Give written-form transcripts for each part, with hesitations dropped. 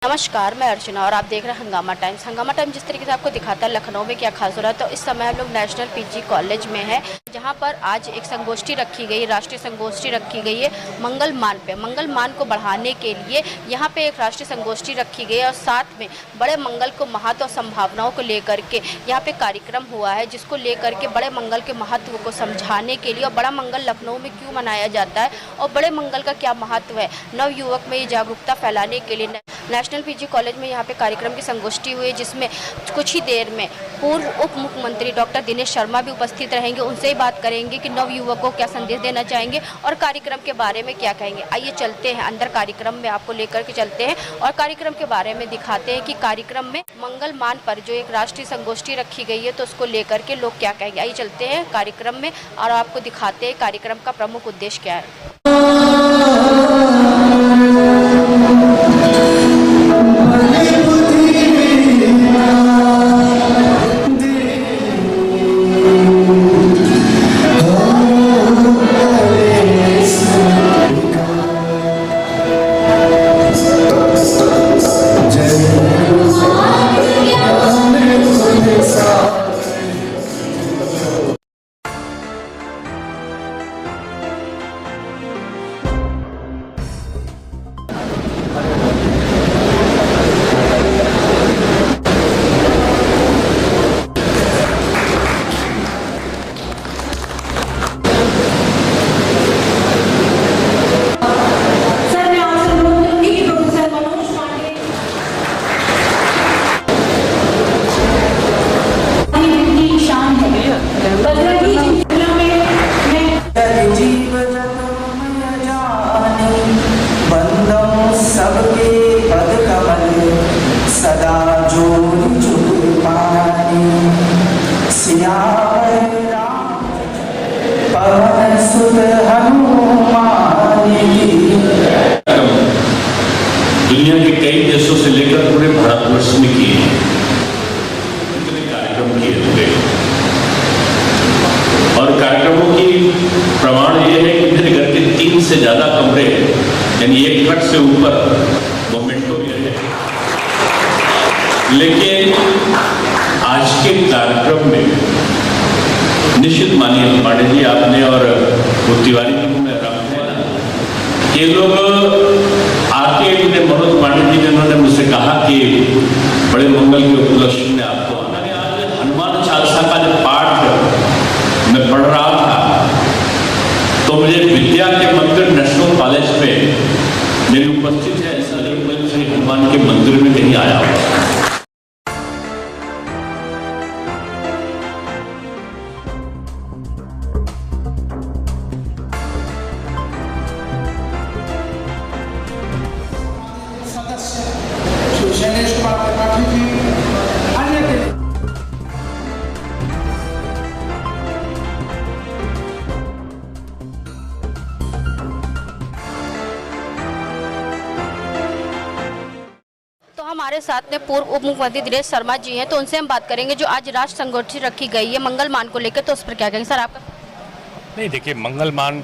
नमस्कार, मैं अर्चना और आप देख रहे हैं हंगामा टाइम्स। हंगामा टाइम्स जिस तरीके से आपको दिखाता है लखनऊ में क्या खास हो रहा है, तो इस समय हम लोग नेशनल पीजी कॉलेज में है, जहां पर आज एक संगोष्ठी रखी गई, राष्ट्रीय संगोष्ठी रखी गई है मंगलमान पे। मंगलमान को बढ़ाने के लिए यहाँ पे एक राष्ट्रीय संगोष्ठी रखी गई है और साथ में बड़े मंगल को महत्व और संभावनाओं को लेकर के यहाँ पे कार्यक्रम हुआ है, जिसको लेकर के बड़े मंगल के महत्व को समझाने के लिए और बड़ा मंगल लखनऊ में क्यों मनाया जाता है और बड़े मंगल का क्या महत्व है, नव युवक में ये जागरूकता फैलाने के लिए नेशनल पीजी कॉलेज में यहाँ पे कार्यक्रम की संगोष्ठी हुई, जिसमें कुछ ही देर में पूर्व उप मुख्यमंत्री डॉक्टर दिनेश शर्मा भी उपस्थित रहेंगे। उनसे ही बात करेंगे कि नव युवकों को क्या संदेश देना चाहेंगे और कार्यक्रम के बारे में क्या कहेंगे। आइए चलते हैं अंदर, कार्यक्रम में आपको लेकर के चलते हैं और कार्यक्रम के बारे में दिखाते हैं कि कार्यक्रम में मंगलमान पर जो एक राष्ट्रीय संगोष्ठी रखी गई है तो उसको लेकर के लोग क्या कहेंगे। आइए चलते हैं कार्यक्रम में और आपको दिखाते हैं कार्यक्रम का प्रमुख उद्देश्य क्या है। दुनिया के कई देशों से लेकर पूरे भारतवर्ष में किए हैं, इतने कार्यक्रम किए हुए और कार्यक्रमों की प्रमाण ये है कि मेरे घर के 3 से ज्यादा कमरे यानी 1 ट्रक से ऊपर मोमेंटो में है। लेकिन आज के कार्यक्रम में निश्चित मानिए पांडे जी आपने और तिवारी जी को मैं ये लोग आके मनोज पांडे जी ने उन्होंने मुझसे कहा कि बड़े मंगल के उपलक्ष्य में आपको आना है। आज हनुमान चालीसा का जब पाठ मैं पढ़ रहा था तो मुझे विद्या के मंदिर नेशनल कॉलेज में मेरी उपस्थित है, ऐसा लगभग श्री हनुमान के मंदिर में कहीं आया हुआ। हमारे साथ में पूर्व उप मुख्यमंत्री दिनेश शर्मा जी हैं, तो उनसे हम बात करेंगे जो आज राष्ट्र संगोष्ठी रखी गई है मंगलमान को लेकर, तो उस पर क्या कहेंगे सर आपका। नहीं देखिए, मंगलमान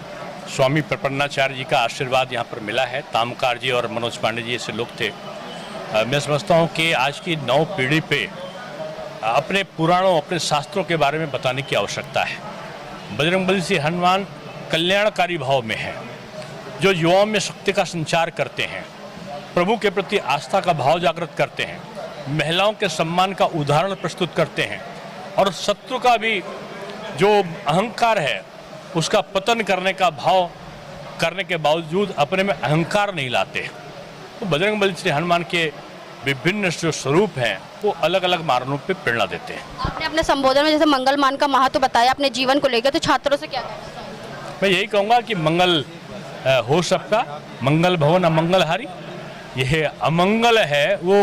स्वामी प्रपन्नाचार्य जी का आशीर्वाद यहाँ पर मिला है। तामकार जी और मनोज पांडे जी ऐसे लोग थे। मैं समझता हूँ कि आज की नव पीढ़ी पे अपने पुराणों, अपने शास्त्रों के बारे में बताने की आवश्यकता है। बजरंगबली से हनुमान कल्याणकारी भाव में है, जो युवाओं में शक्ति का संचार करते हैं, प्रभु के प्रति आस्था का भाव जागृत करते हैं, महिलाओं के सम्मान का उदाहरण प्रस्तुत करते हैं और शत्रु का भी जो अहंकार है उसका पतन करने का भाव करने के बावजूद अपने में अहंकार नहीं लाते। तो बजरंगबली श्री हनुमान के विभिन्न जो स्वरूप हैं वो अलग अलग मार्गों पे प्रेरणा देते हैं। आपने अपने संबोधन में जैसे मंगलमान का महत्व बताया अपने जीवन को लेकर, तो छात्रों से क्या कहना? मैं यही कहूँगा कि मंगल हो सबका, मंगल भवन अमंगलहारी। यह अमंगल है वो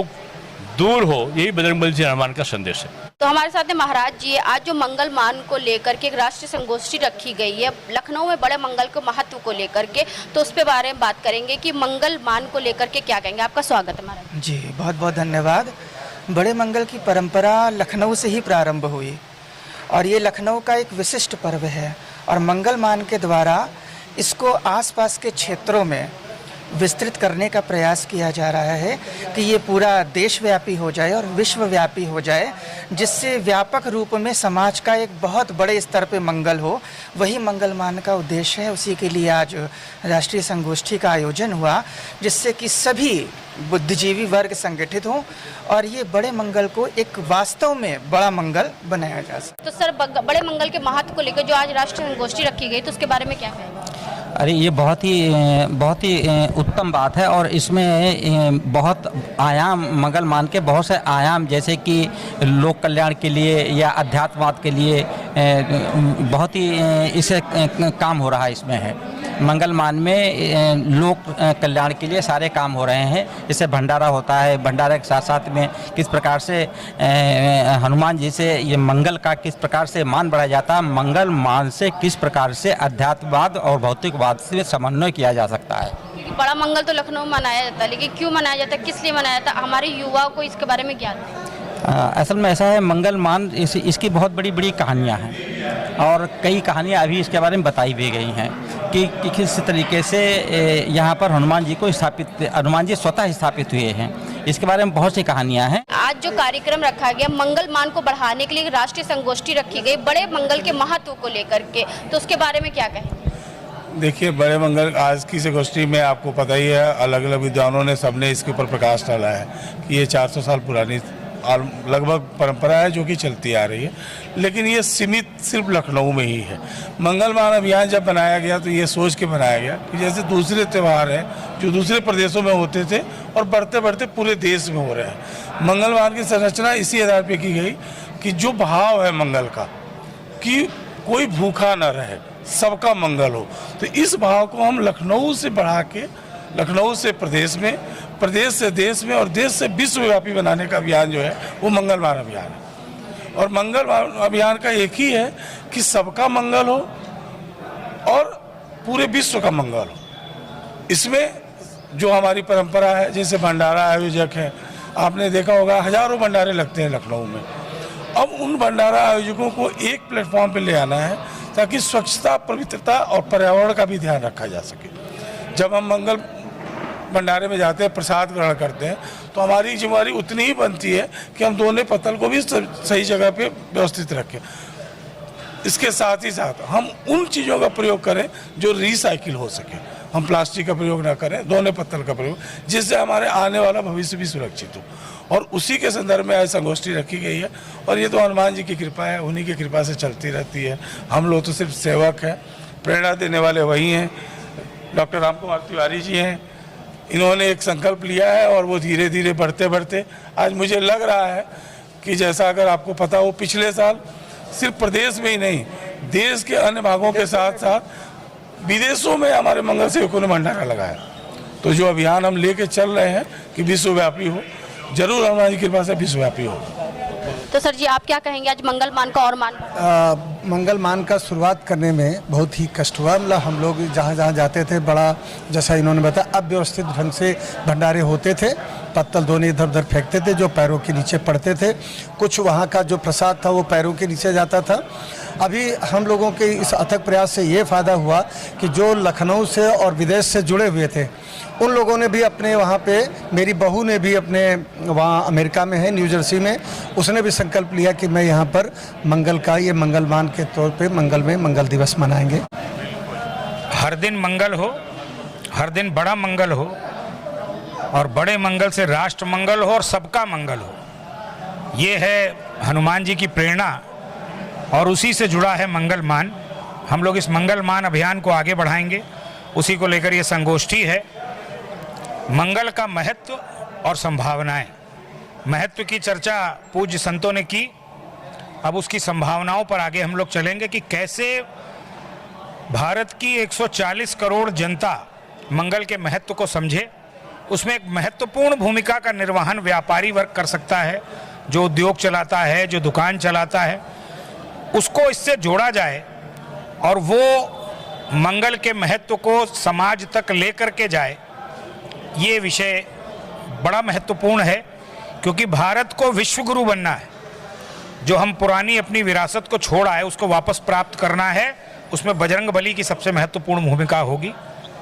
दूर हो, यही बजरंगबली श्री हनुमान का संदेश है। तो हमारे साथ में महाराज जी, आज जो मंगलमान को लेकर के एक राष्ट्रीय संगोष्ठी रखी गई है लखनऊ में बड़े मंगल के महत्व को लेकर के, तो उस पे बारे में बात करेंगे कि मंगलमान को लेकर के क्या कहेंगे। आपका स्वागत है महाराज जी। बहुत बहुत धन्यवाद। बड़े मंगल की परंपरा लखनऊ से ही प्रारंभ हुई और ये लखनऊ का एक विशिष्ट पर्व है और मंगलमान के द्वारा इसको आसपास के क्षेत्रों में विस्तृत करने का प्रयास किया जा रहा है कि ये पूरा देशव्यापी हो जाए और विश्वव्यापी हो जाए, जिससे व्यापक रूप में समाज का एक बहुत बड़े स्तर पे मंगल हो। वही मंगलमान का उद्देश्य है। उसी के लिए आज राष्ट्रीय संगोष्ठी का आयोजन हुआ, जिससे कि सभी बुद्धिजीवी वर्ग संगठित हों और ये बड़े मंगल को एक वास्तव में बड़ा मंगल बनाया जा सके। तो सर, बड़े मंगल के महत्व को लेकर जो आज राष्ट्रीय संगोष्ठी रखी गई, तो उसके बारे में क्या कहेंगे? अरे ये बहुत ही उत्तम बात है और इसमें बहुत आयाम, मंगलमान के बहुत से आयाम, जैसे कि लोक कल्याण के लिए या अध्यात्मवाद के लिए बहुत ही इसे काम हो रहा है। इसमें है मंगलमान में लोक कल्याण के लिए सारे काम हो रहे हैं। इससे भंडारा होता है, भंडारे के साथ साथ में किस प्रकार से हनुमान जी से ये मंगल का किस प्रकार से मान बढ़ाया जाता है, मंगल मान से किस प्रकार से अध्यात्मवाद और भौतिकवाद से समन्वय किया जा सकता है। बड़ा मंगल तो लखनऊ में मनाया जाता है, लेकिन क्यों मनाया जाता है, किस लिए मनाया जाता है, हमारे युवाओं को इसके बारे में ज्ञान है? असल में ऐसा है, मंगलमान इसकी बहुत बड़ी बड़ी कहानियाँ हैं और कई कहानियाँ अभी इसके बारे में बताई भी गई हैं कि किस तरीके से यहाँ पर हनुमान जी स्वतः स्थापित हुए हैं। इसके बारे में बहुत सी कहानियाँ हैं। आज जो कार्यक्रम रखा गया मंगलमान को बढ़ाने के लिए राष्ट्रीय संगोष्ठी रखी गई, बड़े मंगल के महत्व को लेकर के, तो उसके बारे में क्या कहें? देखिए, बड़े मंगल आज की संगोष्ठी में आपको पता ही है, अलग अलग विद्वानों ने सबने इसके ऊपर प्रकाश डाला है कि ये 400 साल पुरानी लगभग परंपरा है जो कि चलती आ रही है, लेकिन ये सीमित सिर्फ लखनऊ में ही है। मंगलमान अभियान जब बनाया गया तो ये सोच के बनाया गया कि जैसे दूसरे त्यौहार हैं जो दूसरे प्रदेशों में होते थे और बढ़ते बढ़ते पूरे देश में हो रहे हैं, मंगलमान की संरचना इसी आधार पर की गई कि जो भाव है मंगल का, कि कोई भूखा न रहे, सबका मंगल हो, तो इस भाव को हम लखनऊ से बढ़ा के, लखनऊ से प्रदेश में, प्रदेश से देश में और देश से विश्वव्यापी बनाने का अभियान जो है वो मंगलमान अभियान है। और मंगलमान अभियान का एक ही है कि सबका मंगल हो और पूरे विश्व का मंगल हो। इसमें जो हमारी परंपरा है, जैसे भंडारा आयोजक है, आपने देखा होगा हजारों भंडारे लगते हैं लखनऊ में। अब उन भंडारा आयोजकों को एक प्लेटफॉर्म पर ले आना है ताकि स्वच्छता, पवित्रता और पर्यावरण का भी ध्यान रखा जा सके। जब हम मंगल भंडारे में जाते हैं, प्रसाद ग्रहण करते हैं, तो हमारी जिम्मेदारी उतनी ही बनती है कि हम दोनों पत्तल को भी सही जगह पे व्यवस्थित रखें। इसके साथ ही साथ हम उन चीज़ों का प्रयोग करें जो रिसाइकिल हो सके। हम प्लास्टिक का प्रयोग ना करें, दोनों पत्तल का प्रयोग, जिससे हमारे आने वाला भविष्य भी सुरक्षित हो। और उसी के संदर्भ में आज संगोष्ठी रखी गई है और ये तो हनुमान जी की कृपा है, उन्हीं की कृपा से चलती रहती है। हम लोग तो सिर्फ सेवक हैं, प्रेरणा देने वाले वही हैं। डॉक्टर राम कुमार तिवारी जी हैं, इन्होंने एक संकल्प लिया है और वो धीरे धीरे बढ़ते बढ़ते आज मुझे लग रहा है कि जैसा अगर आपको पता हो, पिछले साल सिर्फ प्रदेश में ही नहीं, देश के अन्य भागों के साथ साथ विदेशों में हमारे मंगल सेवकों ने भंडारा लगाया। तो जो अभियान हम लेके चल रहे हैं कि विश्वव्यापी हो, जरूर हमारी कृपा से विश्वव्यापी हो। तो सर जी, आप क्या कहेंगे आज मंगलमान का और मान? मंगलमान का शुरुआत करने में बहुत ही कष्ट हुआ। मतलब हम लोग जहाँ जहाँ जाते थे, बड़ा जैसा इन्होंने बताया अव्यवस्थित ढंग से भंडारे होते थे, पत्तल दोनों इधर उधर फेंकते थे जो पैरों के नीचे पड़ते थे। कुछ वहाँ का जो प्रसाद था वो पैरों के नीचे जाता था। अभी हम लोगों के इस अथक प्रयास से ये फ़ायदा हुआ कि जो लखनऊ से और विदेश से जुड़े हुए थे उन लोगों ने भी अपने वहाँ पे, मेरी बहू ने भी अपने वहाँ अमेरिका में है, न्यू जर्सी में, उसने भी संकल्प लिया कि मैं यहाँ पर मंगल का, ये मंगलमान के तौर पे मंगल में मंगल दिवस मनाएंगे। हर दिन मंगल हो, हर दिन बड़ा मंगल हो और बड़े मंगल से राष्ट्र मंगल हो और सबका मंगल हो, ये है हनुमान जी की प्रेरणा और उसी से जुड़ा है मंगलमान। हम लोग इस मंगलमान अभियान को आगे बढ़ाएंगे, उसी को लेकर ये संगोष्ठी है। मंगल का महत्व और संभावनाएं, महत्व की चर्चा पूज्य संतों ने की, अब उसकी संभावनाओं पर आगे हम लोग चलेंगे कि कैसे भारत की 140 करोड़ जनता मंगल के महत्व को समझे। उसमें एक महत्वपूर्ण भूमिका का निर्वहन व्यापारी वर्ग कर सकता है, जो उद्योग चलाता है, जो दुकान चलाता है, उसको इससे जोड़ा जाए और वो मंगल के महत्व को समाज तक लेकर के जाए। ये विषय बड़ा महत्वपूर्ण है क्योंकि भारत को विश्व गुरु बनना है। जो हम पुरानी अपनी विरासत को छोड़ आए उसको वापस प्राप्त करना है, उसमें बजरंगबली की सबसे महत्वपूर्ण भूमिका होगी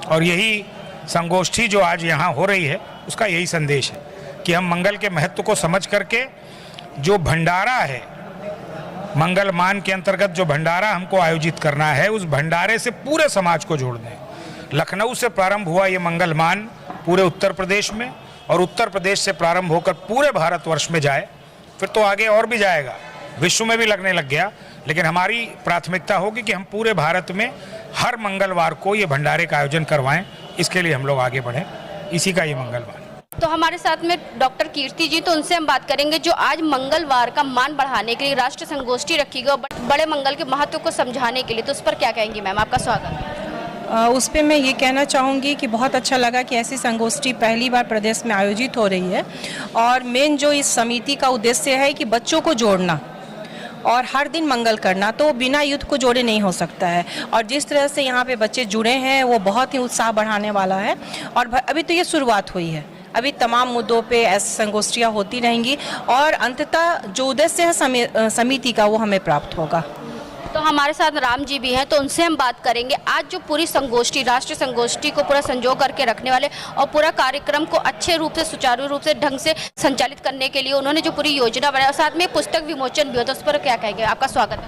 और यही संगोष्ठी जो आज यहाँ हो रही है उसका यही संदेश है कि हम मंगल के महत्व को समझ करके जो भंडारा है, मंगल मान के अंतर्गत जो भंडारा हमको आयोजित करना है, उस भंडारे से पूरे समाज को जोड़ दें। लखनऊ से प्रारंभ हुआ ये मंगल मान पूरे उत्तर प्रदेश में, और उत्तर प्रदेश से प्रारंभ होकर पूरे भारतवर्ष में जाए, फिर तो आगे और भी जाएगा, विश्व में भी लगने लग गया। लेकिन हमारी प्राथमिकता होगी कि हम पूरे भारत में हर मंगलवार को ये भंडारे का आयोजन करवाएं। इसके लिए हम लोग आगे बढ़ें, इसी का ये मंगलवार। तो हमारे साथ में डॉक्टर कीर्ति जी, तो उनसे हम बात करेंगे जो आज मंगलवार का मान बढ़ाने के लिए राष्ट्रीय संगोष्ठी रखी गई और बड़े मंगल के महत्व को समझाने के लिए, तो उस पर क्या कहेंगी मैम? आपका स्वागत है। उस पर मैं ये कहना चाहूँगी कि बहुत अच्छा लगा कि ऐसी संगोष्ठी पहली बार प्रदेश में आयोजित हो रही है, और मेन जो इस समिति का उद्देश्य है कि बच्चों को जोड़ना और हर दिन मंगल करना, तो बिना युद्ध को जोड़े नहीं हो सकता है। और जिस तरह से यहाँ पे बच्चे जुड़े हैं वो बहुत ही उत्साह बढ़ाने वाला है। और अभी तो ये शुरुआत हुई है, अभी तमाम मुद्दों पे ऐसी संगोष्ठियाँ होती रहेंगी और अंततः जो उद्देश्य है समिति का वो हमें प्राप्त होगा। तो हमारे साथ राम जी भी हैं, तो उनसे हम बात करेंगे। आज जो पूरी संगोष्ठी, राष्ट्रीय संगोष्ठी को पूरा संजो करके रखने वाले और पूरा कार्यक्रम को अच्छे रूप से, सुचारू रूप से, ढंग से संचालित करने के लिए उन्होंने जो पूरी योजना बनाई और साथ में पुस्तक विमोचन भी होता है, उस पर क्या कहेंगे? आपका स्वागत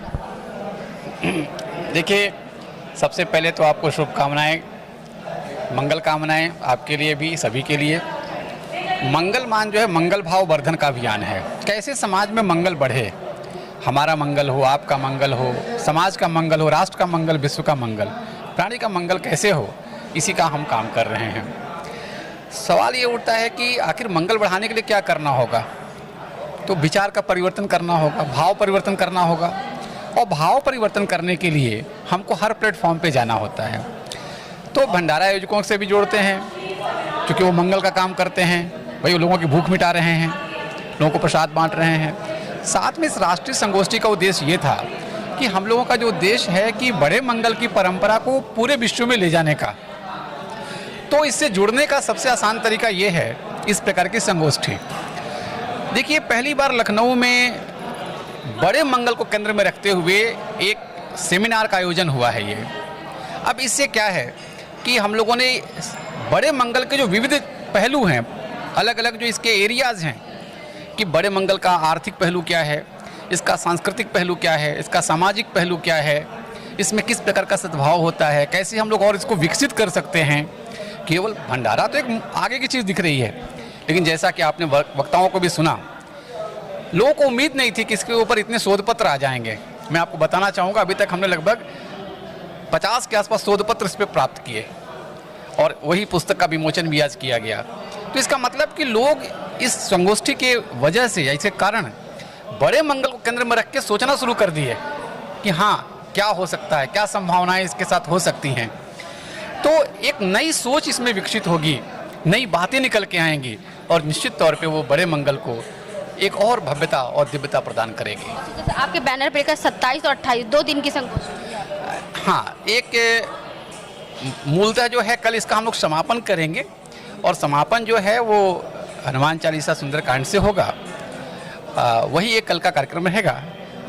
है। देखिए, सबसे पहले तो आपको शुभकामनाएं, मंगल कामनाएं आपके लिए भी, सभी के लिए। मंगल मान जो है मंगल भाव वर्धन का अभियान है। कैसे समाज में मंगल बढ़े, हमारा मंगल हो, आपका मंगल हो, समाज का मंगल हो, राष्ट्र का मंगल, विश्व का मंगल, प्राणी का मंगल कैसे हो, इसी का हम काम कर रहे हैं। सवाल ये उठता है कि आखिर मंगल बढ़ाने के लिए क्या करना होगा? तो विचार का परिवर्तन करना होगा, भाव परिवर्तन करना होगा, और भाव परिवर्तन करने के लिए हमको हर प्लेटफॉर्म पे जाना होता है। तो भंडारा आयोजकों से भी जोड़ते हैं, क्योंकि वो मंगल का काम करते हैं, वही लोगों की भूख मिटा रहे हैं, लोगों को प्रसाद बांट रहे हैं। साथ में इस राष्ट्रीय संगोष्ठी का उद्देश्य ये था कि हम लोगों का जो उद्देश्य है कि बड़े मंगल की परंपरा को पूरे विश्व में ले जाने का, तो इससे जुड़ने का सबसे आसान तरीका ये है इस प्रकार की संगोष्ठी। देखिए, पहली बार लखनऊ में बड़े मंगल को केंद्र में रखते हुए एक सेमिनार का आयोजन हुआ है ये। अब इससे क्या है कि हम लोगों ने बड़े मंगल के जो विविध पहलू हैं, अलग अलग जो इसके एरियाज़ हैं, कि बड़े मंगल का आर्थिक पहलू क्या है, इसका सांस्कृतिक पहलू क्या है, इसका सामाजिक पहलू क्या है, इसमें किस प्रकार का सद्भाव होता है, कैसे हम लोग और इसको विकसित कर सकते हैं। केवल भंडारा तो एक आगे की चीज़ दिख रही है, लेकिन जैसा कि आपने वक्ताओं को भी सुना, लोगों को उम्मीद नहीं थी कि इसके ऊपर इतने शोध पत्र आ जाएंगे। मैं आपको बताना चाहूँगा, अभी तक हमने लगभग 50 के आसपास शोध पत्र इस पर प्राप्त किए, और वही पुस्तक का विमोचन भी आज किया गया। तो इसका मतलब कि लोग इस संगोष्ठी के वजह से, ऐसे कारण बड़े मंगल को केंद्र में रख के सोचना शुरू कर दिए कि हाँ, क्या हो सकता है, क्या संभावनाएं इसके साथ हो सकती हैं। तो एक नई सोच इसमें विकसित होगी, नई बातें निकल के आएंगी, और निश्चित तौर पे वो बड़े मंगल को एक और भव्यता और दिव्यता प्रदान करेगी। जैसे आपके बैनर पर 27 और 28 2 दिन की संगोष्ठी। हाँ, एक मूलतः जो है कल इसका हम लोग समापन करेंगे, और समापन जो है वो हनुमान चालीसा सुंदरकांड से होगा। वही एक कल का कार्यक्रम रहेगा।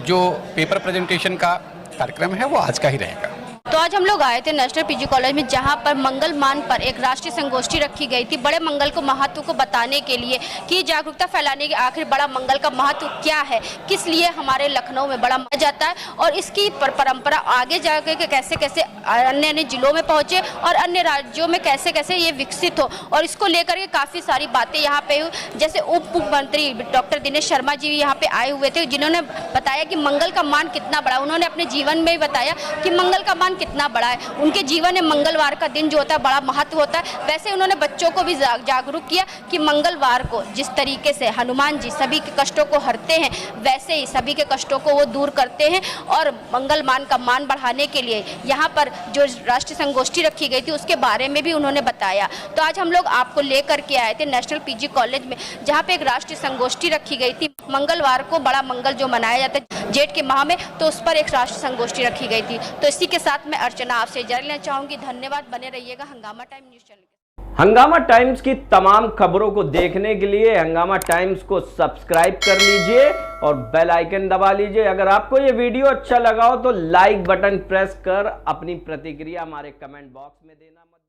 जो पेपर प्रेजेंटेशन का कार्यक्रम है वो आज का ही रहेगा। तो आज हम लोग आए थे नेशनल पीजी कॉलेज में, जहां पर मंगल मान पर एक राष्ट्रीय संगोष्ठी रखी गई थी, बड़े मंगल को महत्व को बताने के लिए, कि जागरूकता फैलाने के आखिर बड़ा मंगल का महत्व क्या है, किस लिए हमारे लखनऊ में बड़ा मनाया जाता है, और इसकी परंपरा आगे जाके कैसे कैसे अन्य अन्य जिलों में पहुंचे और अन्य राज्यों में कैसे कैसे ये विकसित हो, और इसको लेकर के काफ़ी सारी बातें यहाँ पे हुई। जैसे उप मुख्यमंत्री डॉक्टर दिनेश शर्मा जी यहाँ पे आए हुए थे, जिन्होंने बताया कि मंगल का मान कितना बड़ा, उन्होंने अपने जीवन में भी बताया कि मंगल का मान कितना बड़ा है। उनके जीवन में मंगलवार का दिन जो होता है बड़ा महत्व होता है। वैसे उन्होंने बच्चों को भी जागरूक किया कि मंगलवार को जिस तरीके से हनुमान जी सभी के कष्टों को हरते हैं, वैसे ही सभी के कष्टों को वो दूर करते हैं, और मंगल मान का मान बढ़ाने के लिए यहाँ पर जो राष्ट्रीय संगोष्ठी रखी गई थी उसके बारे में भी उन्होंने बताया। तो आज हम लोग आपको लेकर के आए थे नेशनल पीजी कॉलेज में, जहाँ पे एक राष्ट्रीय संगोष्ठी रखी गई थी। मंगलवार को बड़ा मंगल जो मनाया जाता है जेठ के माह में, तो उस पर एक राष्ट्रीय संगोष्ठी रखी गई थी। तो इसी के साथ मैं अर्चना आपसे इजाजत लेना चाहूंगी। धन्यवाद, बने रहिएगा हंगामा टाइम न्यूज चैनल। हंगामा टाइम्स की तमाम खबरों को देखने के लिए हंगामा टाइम्स को सब्सक्राइब कर लीजिए और बेल आइकन दबा लीजिए। अगर आपको ये वीडियो अच्छा लगा हो तो लाइक बटन प्रेस कर अपनी प्रतिक्रिया हमारे कमेंट बॉक्स में देना मत